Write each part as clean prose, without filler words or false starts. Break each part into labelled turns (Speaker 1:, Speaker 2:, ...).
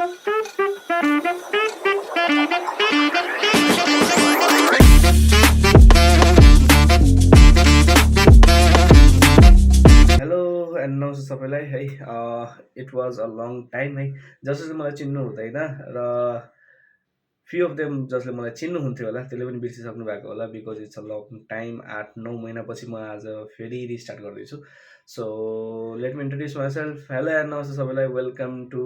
Speaker 1: Hello and नमस्ते सबैलाई है। It was a long time है, जसले चाहिँ मलाई चिन्नु हुँदैन र फ्यु अफ देम जसले मलाई चिन्नुहुन्थ्यो होला त्यसले पनि बिर्सिसक्नु भएको होला, because it's a long time. 8-9 महिनापछि म आज फेरि रिस्टार्ट गर्दैछु। So let me introduce myself. Hello and नमस्ते सबैलाई, welcome to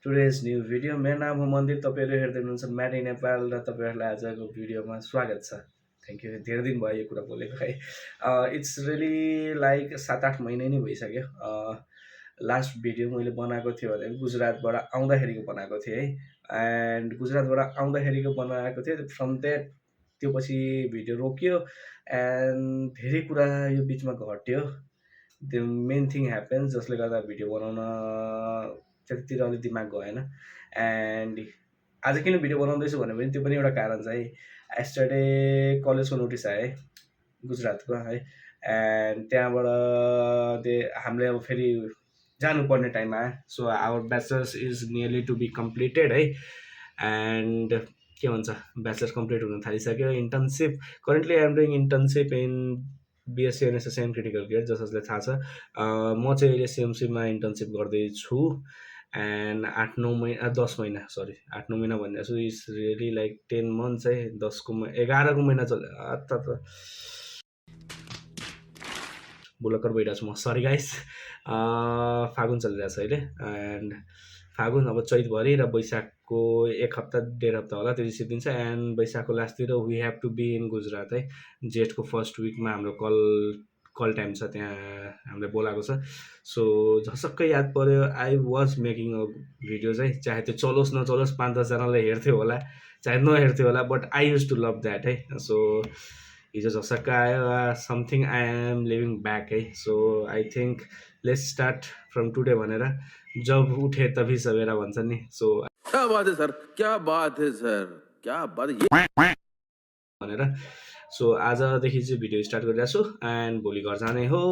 Speaker 1: today's new video. मेरो नाम हो मन्दिर, तपाईँहरू हेर्दै हुनुहुन्छ म्याडी नेपाल र तपाईँहरूलाई आजको भिडियोमा स्वागत छ। थ्याङ्क यू, धेरै दिन भयो यो कुरा बोलेको है। इट्स रियली लाइक 7-8 महिना नै भइसक्यो। लास्ट भिडियो मैले बनाएको थियो भने गुजरातबाट आउँदाखेरिको बनाएको थिएँ है। एन्ड गुजरातबाट आउँदाखेरिको बनाएको थिएँ। फ्रम द्याट त्यो पछि भिडियो रोकियो एन्ड धेरै कुरा यो बिचमा घट्यो। त्यो मेन थिङ ह्यापन्स जसले गर्दा भिडियो बनाउन त्यतितिर अलिक दिमाग गएन। एन्ड आज किन भिडियो बनाउँदैछु भने पनि त्यो पनि एउटा कारण छ है। एस्टरडे कलेजको नोटिस आयो गुजरातको है। एन्ड त्यहाँबाट हामीले अब फेरि जानुपर्ने टाइम आयो। So our bachelors is nearly to be completed है। एन्ड के भन्छ, ब्याचलर्स कम्प्लिट हुन थालिसक्यो। Internship currently I am doing internship in BSc NSS and critical care, जसले थाहा छ। म चाहिँ अहिले सिएमसीमा इन्टर्नसिप गर्दैछु। एन्ड 8-9 महिना 10 महिना 8-9 महिना भनेको छु, इट्स रियली लाइक 10 मन्थ्स है। 11को महिना चल्यो। बुलक्कर भइरहेको छु म, सरी गाइस। फागुन चलिरहेको छ अहिले। एन्ड फागुन अब चैतभरि र वैशाखको 1 हप्ता 1.5 हप्ता होला त्यो सिद्धिन्छ। एन्ड वैशाखको लास्टतिर we have to be in Gujarat है। जेठको फर्स्ट विकमा हाम्रो कल टाइम छ, त्यहाँ हामीले बोलाएको छ। सो झसक्कै याद पऱ्यो, I was making a videos है। चाहे त्यो चलोस् नचलोस्, 5-10 जनाले हेर्थ्यो होला, चाहे नहेर्थ्यो होला, but I use to love that है। सो हिजो झसक्क आयो, something I am living back है। So I think let's start from today भनेर, जब उठे तभी सवेरा भन्छ नि। सो
Speaker 2: क्या बात है सर, क्या बात है सर, क्या बात है
Speaker 1: भनेर। सो आजदेखि चाहिँ भिडियो स्टार्ट गरिरहेको छु एन्ड भोलि घर जाने हो।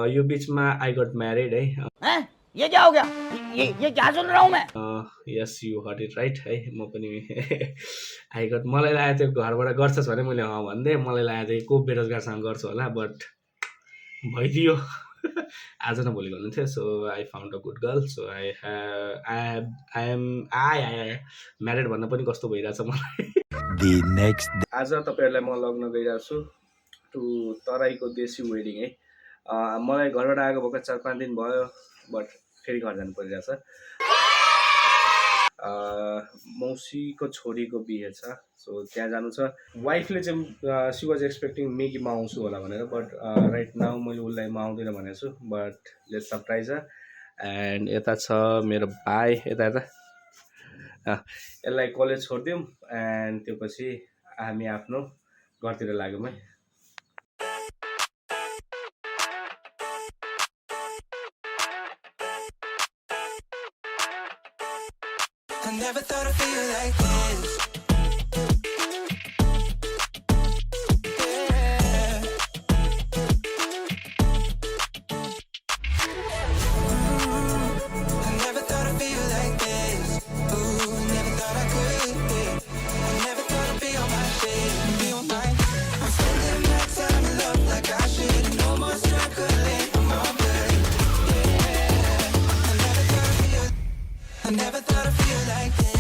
Speaker 1: यो बिचमा आई गट म्यारिड है।
Speaker 3: ये क्या हो गया? ये क्या सुन रहा हूँ मैं?
Speaker 1: यस, यु हर्ड इट राइट है। म पनि आई गट, मलाई लागेको थियो घरबाट गर्छस् भने मैले भन्दै, मलाई लागेको थियो को बेरोजगारसँग गर्छु होला, बट भइदियो। आज न भोलि भन्नुहुन्थ्यो। So I found a good girl. So I am married भन्न पनि कस्तो भइरहेछ मलाई। आज तपाईँहरूलाई म लग्न गइरहेको छु टु तराईको देशी वेडिङ है। मलाई घरबाट आएको भएका 4-5 दिन भयो, बट फेरि घर जानु परिरहेछ। मौसीको छोरीको बिहे छ, सो त्यहाँ जानु छ। वाइफले चाहिँ सी वाज एक्सपेक्टिङ मे कि म आउँछु होला भनेर, बट राइट नाउ मैले उसलाई म आउँदैन भनेको छु, बट लेट्स सरप्राइज। एन्ड यता छ मेरो भाइ, यता यसलाई कलेज छोडिदिउँ एन्ड त्यो पछि हामी आफ्नो घरतिर लाग्यौँ है।
Speaker 4: I never thought I'd feel like this. Yeah. I never thought I'd feel like this. Ooh, never thought I could. I never thought I'd be on my shit, be on my. I'm spending my time in love like I should. No more struggling, I'm all good. Yeah. I never thought I'd feel. I never thought I'd feel like this.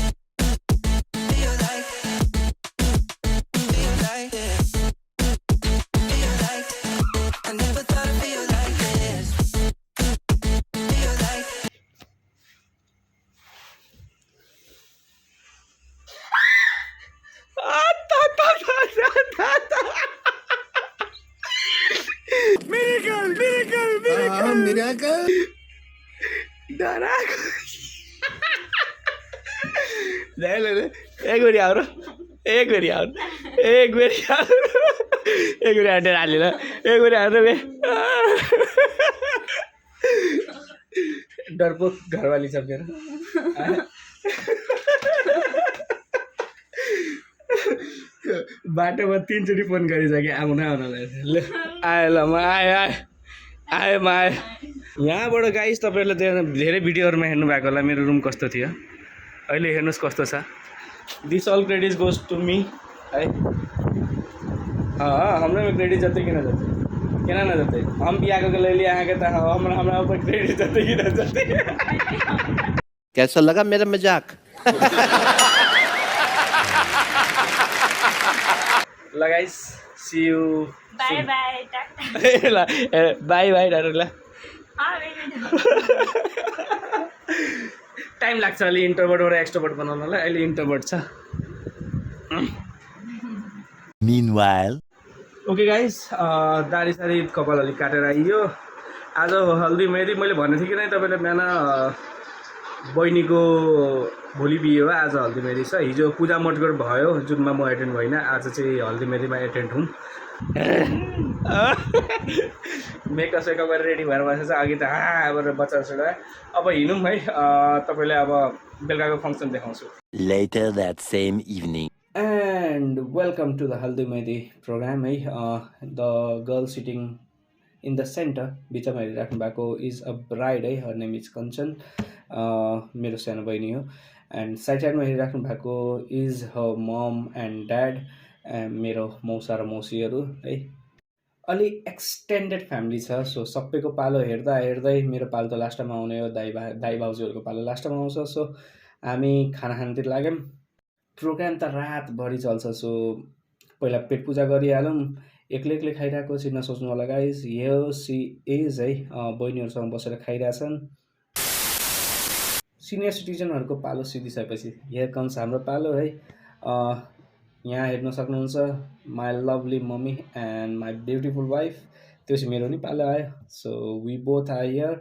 Speaker 2: Miracle.
Speaker 1: डराएको एक गरी आउनु, एक गरी आउनु, एक गरी आउनु, एक गरी आँटेर हालेर, एक गरी आउनु बे। डरपोक घरवाली छ मेरो। बाटोमा 3 चोटि फोन गरिसकेँ आउन आउनलाई। ल आयो, ल म आएँ, आएँ, आएँ, म आएँ। यहाँबाट गाइस तपाईँहरूले त्यहाँ धेरै भिडियोहरूमा हेर्नु भएको होला मेरो रुम कस्तो थियो अहिले हेर्नुहोस् कस्तो छ this all credit goes to me है हाँ हमरा में क्रेडिट जते कि ना जते केना ना जते हम बियाह के ले लिए अहाँ के त हमरा हमरा ऊपर क्रेडिट जते कि ना जते
Speaker 2: कैसा लगा मेरा मजाक
Speaker 1: ल guys see you
Speaker 5: bye bye
Speaker 1: ल बाई बाई डारो ल टाइम लाग्छ अलि इन्ट्रोभर्टबाट एक्सट्रोभर्ट बनाउनलाई अहिले इन्ट्रोभर्ट छ
Speaker 6: Meanwhile,
Speaker 1: ओके गाइस दारी सारी कपाल अलिक काटेर आइयो आज हल्दी मेहदी मैले भनेको थिएँ कि नै तपाईँले बिहान बहिनीको भोलि बिहे हो आज हल्दी मेहदी छ हिजो पूजा मटगर भयो जुनमा म एटेन्ड भइनँ आज चाहिँ हल्दी मेहदीमा एटेन्ड हुँ मेकअप सेकअप गरेर रेडी भएर बसेको छ अघि त अब बच्चा छोडा अब हिँडौँ है तपाईँलाई अब बेलुकाको फङ्सन देखाउँछु
Speaker 6: later that same evening.
Speaker 1: And welcome to the Haldi Mehdi program. The girl sitting in the center, बिचमा हेरिराख्नु भएको is a bride. Her name is Kanchan. मेरो सानो बहिनी हो. And साइड साइडमा हेरिराख्नु भएको is her mom and dad. मेरो मौसा र मौसीहरू है. अलि एक्सटेन्डेड फ्यामिली छ सो सबैको पालो हेर्दा हेर्दै मेरो पालो त लास्टमा आउने हो दाइ भाउजूहरूको पालो लास्टमा आउँछ सो हामी खाना खानतिर लाग्यौँ प्रोग्राम त रातभरि चल्छ सो पहिला पेट पूजा गरिहालौँ एक्लै एक्लै खाइरहेको छु नसोच्नु होला गाइस यो सी एज है बहिनीहरूसँग बसेर खाइरहेछन् सिनियर सिटिजनहरूको पालो सिधिसकेपछि हियर कम्स हाम्रो पालो है यहाँ हेर्न सक्नुहुन्छ my lovely mummy and my beautiful wife त्यो चाहिँ मेरो नि पालो आयो so we both are here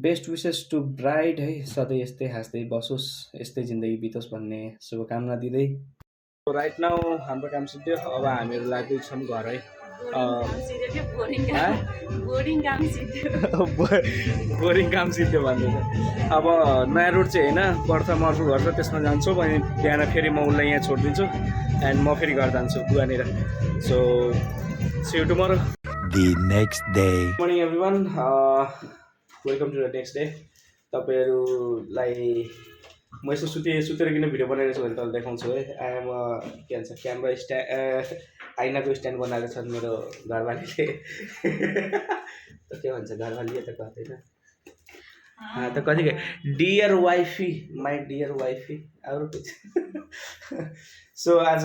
Speaker 1: best wishes to bride है सधैँ यस्तै हाँस्दै बसोस् यस्तै जिन्दगी बितोस् भन्ने शुभकामना दिँदै राइट नाउ हाम्रो काम सिद्धियो अब हामीहरू लाग्दैछौँ घर है बोरिङ काम सिद्धियो भन्दैछ अब नयाँ रोड चाहिँ होइन बर्था मर्फु घर छ त्यसमा जान्छौँ अनि बिहान फेरि म उसलाई यहाँ छोडिदिन्छु एन्ड म फेरि घर जान्छु बुवानिर so see you tomorrow
Speaker 6: The next day.
Speaker 1: Morning everyone welcome to the next day तपाईँहरूलाई म यसो सुतेर किन भिडियो बनाइरहेको छु भने तपाईँलाई देखाउँछु है आइएम के भन्छ क्यामेरा आइनाको स्ट्यान्ड बनाएको छन् मेरो घरवालीले त के भन्छ घरवाली त कहदैन त कति dear wifey my dear wifey अरू सो आज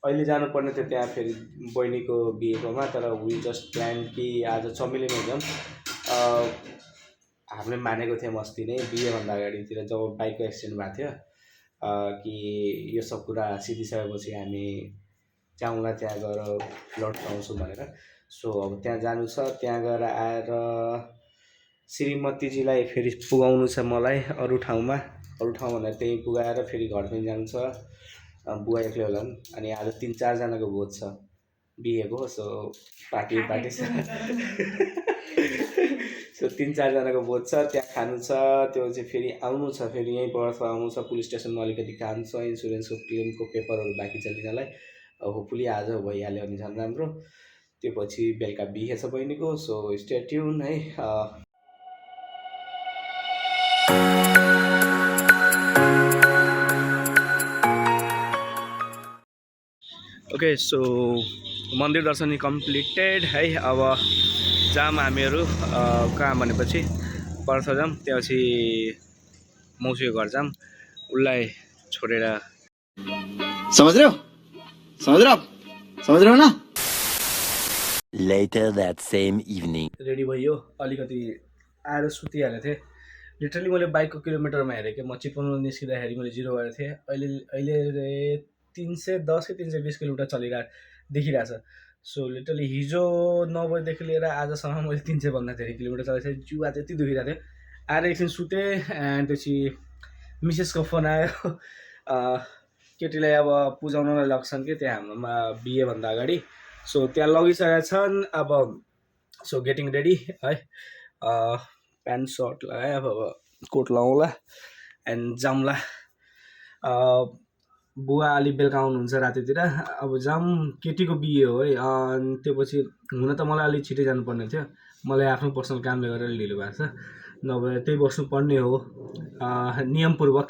Speaker 1: अहिले जानुपर्ने थियो त्यहाँ फेरि बहिनीको बिहेकोमा तर वी जस्ट प्लान कि आज चमेलीमा जाऊँ हामीले मानेको थियौँ अस्ति नै बिहेभन्दा अगाडितिर जब बाइकको एक्सिडेन्ट भएको थियो कि यो सब कुरा सिधिसकेपछि हामी जाउँला त्यहाँ गएर ब्लड पाउँछौँ भनेर सो अब त्यहाँ जानु छ त्यहाँ गएर आएर श्रीमतीजीलाई फेरि पुगाउनु छ मलाई अरू ठाउँ भनेर त्यहीँ पुगाएर फेरि घर पनि जानु छ बुवा एक्लै होला नि अनि आज 3-4 जनाको भोज छ बिहेको सो पार्टी छ सो 3-4 जनाको भोज छ त्यहाँ खानु छ त्यो चाहिँ फेरि आउनु छ फेरि यहीँ बर्थ आउनु छ पुलिस स्टेसनमा अलिकति काम छ इन्सुरेन्सको क्लेमको पेपरहरू बाँकी छ लिनलाई होपफुली आज भइहाल्यो भने झन् राम्रो त्यो पछि बेलुका बिहे छ बहिनीको सो स्टे ट्युन है ओके सो मन्दिर दर्शन कम्प्लिटेड है अब जाम हामीहरू कहाँ भनेपछि पर्छ जाम त्यसपछि मौसीको घर जाम उसलाई छोडेर
Speaker 3: समझ रहे हो ना
Speaker 6: Later that same evening.
Speaker 1: Ready भयो अलिकति आएर सुतिहालेको थिएँ लिटरली मैले बाइकको किलोमिटरमा हेरेँ कि म चितवनबाट निस्किँदाखेरि मैले 0 गरेको थिएँ अहिले 310 कि 320 किलोमिटर देखिरहेछ सो लिटरली हिजो 9 बजीदेखि लिएर आजसम्म मैले 300 भन्दा धेरै किलोमिटर चलाएको थिएँ जिउवा त्यति दुखिरहेको थियो आएर एकछिन सुतेँ एन्ड त्यसपछि मिसेसको फोन आयो केटीलाई अब पुजाउनलाई लग्छन् कि त्यहाँ हाम्रोमा बिहेभन्दा अगाडि सो त्यहाँ लगिसकेका छन् अब सो गेटिङ रेडी है प्यान्ट सर्ट लगाएँ अब कोट लगाउँला एन्ड जाउँला बुवा अलि बेलुका आउनुहुन्छ रातितिर अब जाऊँ केटीको बिहे हो है अनि त्यो पछि हुन त मलाई अलिक छिटै जानुपर्ने थियो मलाई आफ्नो पर्सनल कामले गरेर ढिलो भएको छ, नभए त्यही बस्नुपर्ने हो नियमपूर्वक।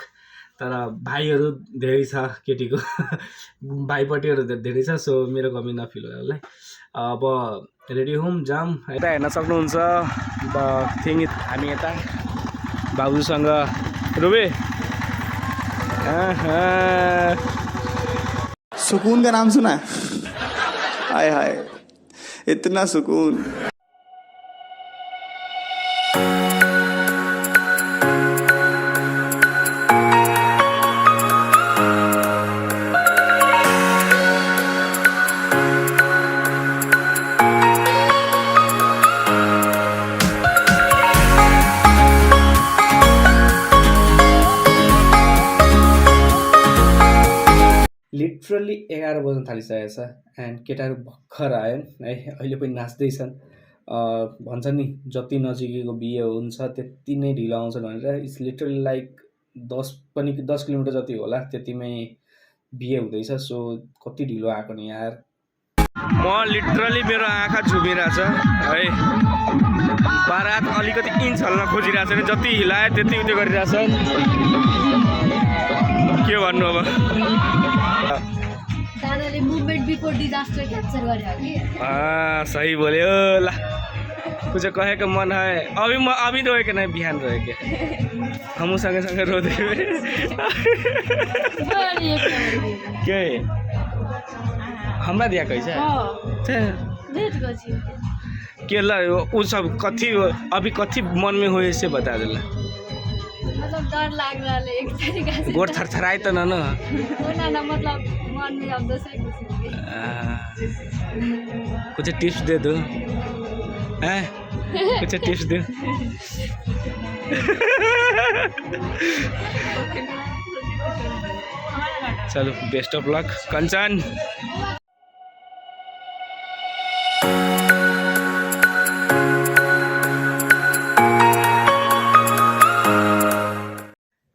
Speaker 1: तर भाइहरू धेरै छ केटीको भाइपट्टिहरू धेरै छ, सो मेरो कमी नफिल हो यसलाई। अब रेडी होम जाम। यता हेर्न सक्नुहुन्छ द थिङ, हामी यता बाबुसँग रुबे
Speaker 3: सुकून का नाम सुना है? हाय हाय, इतना सुकून।
Speaker 1: लिटरली 11 बज्न थालिसकेको छ एन्ड केटाहरू भर्खर आयो है, अहिले पनि नाच्दैछन्। भन्छ नि जति नजिकैको बिहे हुन्छ त्यति नै ढिलो आउँछ भनेर। इट्स लिटरली लाइक 10 किलोमिटर जति होला त्यतिमै बिहे हुँदैछ। सो कति ढिलो आएको नि यार। म लिटरली मेरो आँखा झुमिरहेछ है, बारात अलिकति इन्च हल्न खोजिरहेछ नि, जति हिलायो त्यति उयो गरिरहेछ। के भन्नु अब,
Speaker 7: दादाले मुभमेन्ट बिफोर डिजास्टर क्याप्चर गरे कि
Speaker 1: सही बोल्यो ल। कुछ कहेको मन है अभी रोए के नहीं बिहान रोए के हम सँगै सँगै रोँदै के हमरा दिया कैसे के ल उ सब कथी अभी कथी मन में हो ऐसे बता दे।
Speaker 7: मतलब डर लाग रहा है एक तरीका से,
Speaker 1: गोड़ थरथराए तो ना
Speaker 7: ना मतलब मन में अब दूसरे
Speaker 1: कुछ टिप्स दे दो हैं, कुछ टिप्स दो। चलो best of lock Kanchan.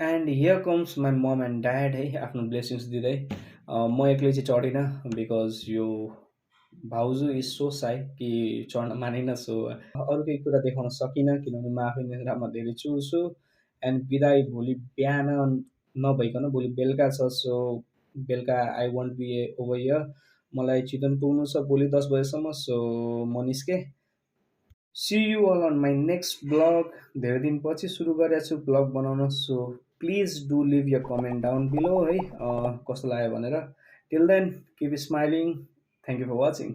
Speaker 1: And here comes my momo and dad है, आफ्नो ब्लेसिङ्स दिँदै। म एक्लै चाहिँ चढिनँ बिकज यो भाउजू इज सो साई कि चढ्न मानेन। सो अरू केही कुरा देखाउन सकिनँ किनभने म आफै निन्द्रामा धेरै छु। एन्ड बिदाई भोलि बिहान नभइकन भोलि बेलुका छ। सो बेलुका I won't be over here, मलाई चितवन पुग्नु छ भोलि 10 बजेसम्म। सो म निस्केँ। See you all on my next blog. धेरै दिनपछि सुरु गरेको छु ब्लग बनाउन। So please do leave your comment down below है, कस्तो लाग्यो भनेर। Till then keep smiling. Thank you for watching.